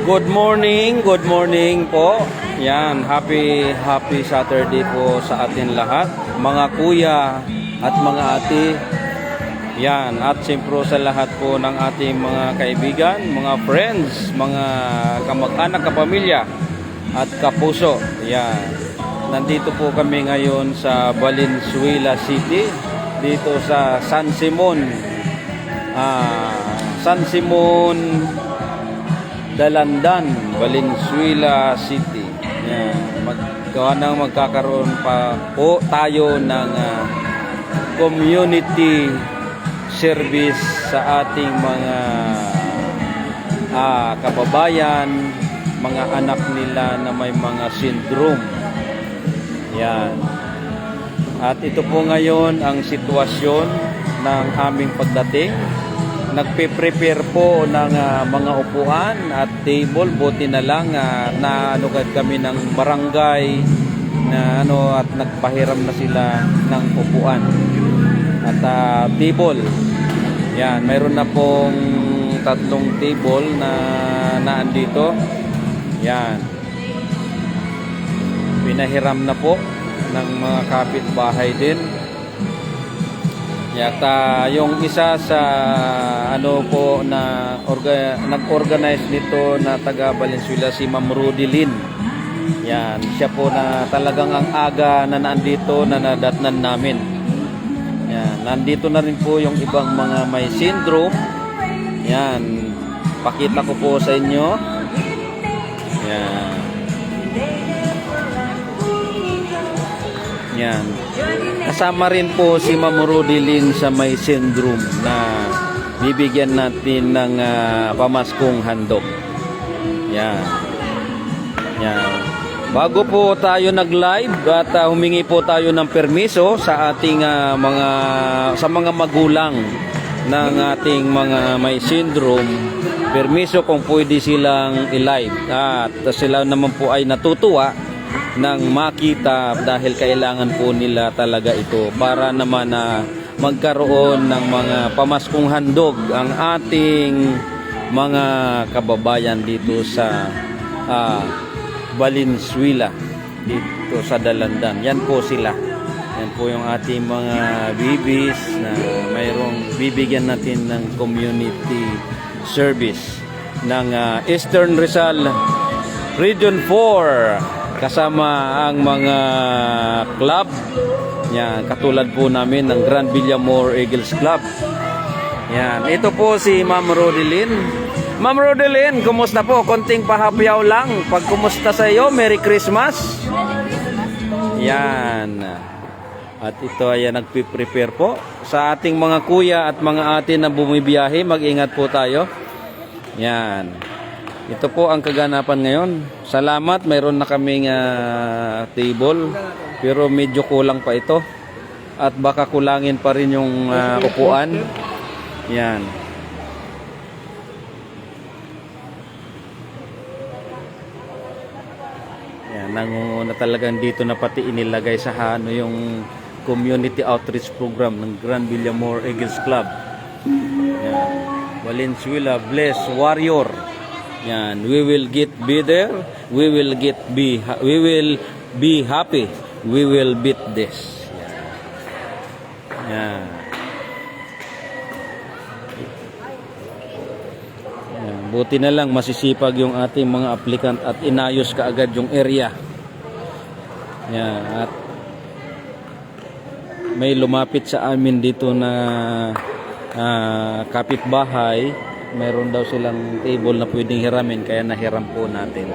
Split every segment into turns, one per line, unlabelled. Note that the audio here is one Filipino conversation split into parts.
Good morning po. Yan, happy Saturday po sa atin lahat, mga kuya at mga ate. Yan, at siyempre sa lahat po ng ating mga kaibigan, mga friends, mga kamag-anak, kapamilya at kapuso. Yan. Nandito po kami ngayon sa Valenzuela City, dito sa San Simon Dalandan, Valenzuela City. Yan. Magkakaroon pa po tayo ng community service sa ating mga kababayan, mga anak nila na may mga syndrome. Yan. At ito po ngayon ang sitwasyon ng aming pagdating. Nagpe-prepare po ng mga upuan at table. Buti na lang na kami ng barangay na at nagpahiram na sila ng upuan at table. Yan, mayroon na pong 3 table na naandito. Yan. Pinahiram na po ng mga kapitbahay din. Yata yung isa sa po na nag-organize nito na taga Valenzuela, si Ma'am Rudy. Yan, siya po na talagang ang aga na nandito na nadatnan namin. Yan, nandito na rin po yung ibang mga may syndrome. Yan, pakita ko po sa inyo. Yan. Yan. Kasama rin po si Ma'am Rudy sa may syndrome na bibigyan natin ng pamaskong handog. Yan. Yan. Bago po tayo nag-live at humingi po tayo ng permiso sa ating mga magulang ng ating mga may syndrome, permiso kung pwede silang i-live. At sila naman po ay natutuwa nang makita dahil kailangan po nila talaga ito para naman magkaroon ng mga pamaskong handog ang ating mga kababayan dito sa Valenzuela, dito sa Dalandan. Yan po sila. Yan po yung ating mga babies na mayroong bibigyan natin ng community service ng Eastern Rizal Region 4. Kasama ang mga club. Yan, katulad po namin ng Grand Villamor Eagles Club. Yan, ito po si Ma'am Rodelyn. Ma'am Rodelyn, kumusta po? Konting pahapyaw lang. Pag kumusta sa iyo, Merry Christmas. Yan. At ito ay nagpe-prepare po sa ating mga kuya at mga ate na bumibiyahe. Mag-ingat po tayo. Yan. Ito po ang kaganapan ngayon. Salamat, mayroon na kaming table, pero medyo kulang pa ito. At baka kulangin pa rin yung upuan. Yan. Yan, nangunguna talagang dito na pati inilagay sa yung community outreach program ng Grand Villamor Eagles Club. Yan. Valenzuela Bless Warrior. Yan, we will be there. We will be happy. We will beat this. Yan. Yan. Buti na lang masisipag yung ating mga applicant at inayos kaagad yung area. Yan. At may lumapit sa amin dito na kapitbahay. Mayroon daw silang table na pwedeng hiramin, kaya nahiram po natin.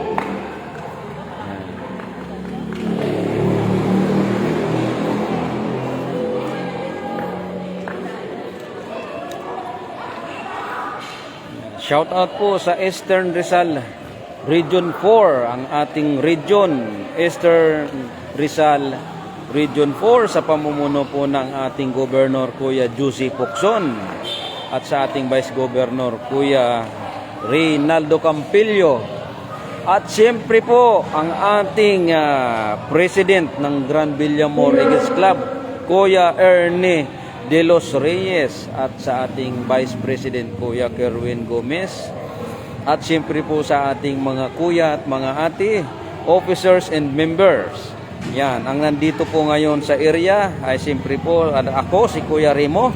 Shout out po sa Eastern Rizal Region 4, ang ating region, Eastern Rizal Region 4, sa pamumuno po ng ating Governor Kuya Juicy Pocson. At sa ating Vice Governor, Kuya Reynaldo Campillo. At siyempre po, ang ating President ng Grand Villamor Eagles Club, Kuya Ernie De Los Reyes. At sa ating Vice President, Kuya Kerwin Gomez. at siyempre po sa ating mga kuya at mga ate, officers and members. Yan, ang nandito po ngayon sa area ay siyempre po ako, si Kuya Remo.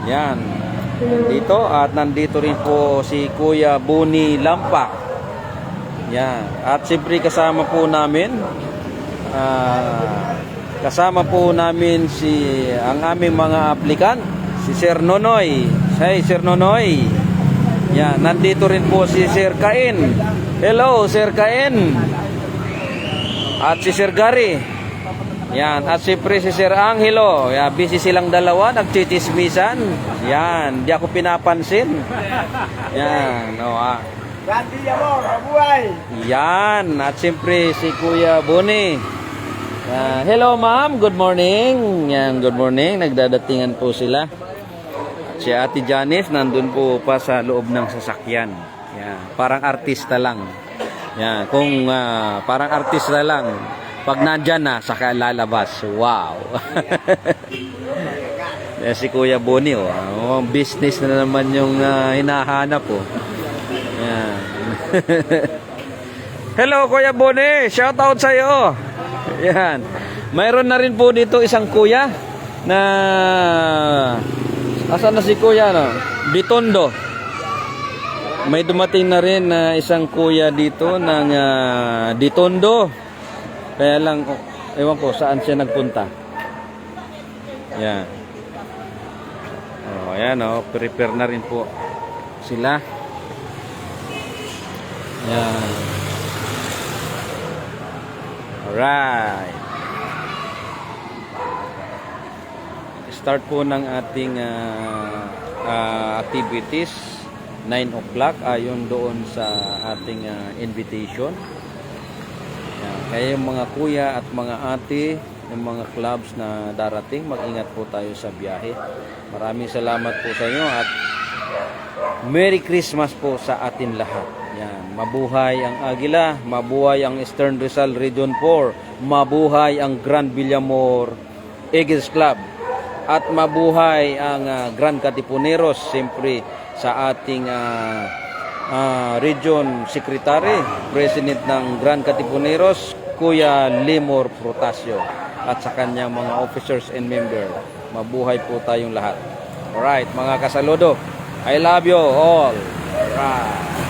Yan, dito at nandito rin po si Kuya Boni Lampak. Yan, at siyempre kasama po namin si ang aming mga aplikant, si Sir Nonoy. Hey, Sir Nonoy. Yan, nandito rin po si Sir Cain. Hello, Sir Cain. At si Sir Gary. Yan, at siyempre si Sir Angelo. Yan, busy silang dalawa, nagchichismisan. Yan, di ako pinapansin. Yan, Yan, at siyempre si Kuya Boni. Hello ma'am, good morning. Yan, good morning. Nagdadatingan po sila. Si Ate Janice nandun po pa sa loob ng sasakyan. Yan, parang artista lang. Yan, kung parang artista lang, pag nandyan na, saka lalabas. Wow. Yan, si Kuya Boni, business na naman yung hinahanap po. Yan. Hello Kuya Boni, shout out sa'yo. Yan. Mayroon na rin po dito isang kuya na asan na si kuya, no? Bitondo. May dumating na rin na isang kuya dito ng Ditondo. Kaya lang, ewan ko saan siya nagpunta. Yan. Ayan, prepare na rin po sila. Yan. Alright. Start po ng ating activities 9 o'clock ayon doon sa ating invitation. Yan. Kaya yung mga kuya at mga ate, yung mga clubs na darating, mag-ingat po tayo sa biyahe. Maraming salamat po sa inyo at Merry Christmas po sa atin lahat. Yan. Mabuhay ang Aguila, mabuhay ang Eastern Rizal Region 4, mabuhay ang Grand Villamor Eagles Club, at mabuhay ang Grand Katipuneros, siyempre sa ating Region Secretary, President ng Grand Katipuneros, Kuya Limor Protasio, at sa kanyang mga officers and members. Mabuhay po tayong lahat. Alright, mga kasaludo, I love you all. Alright.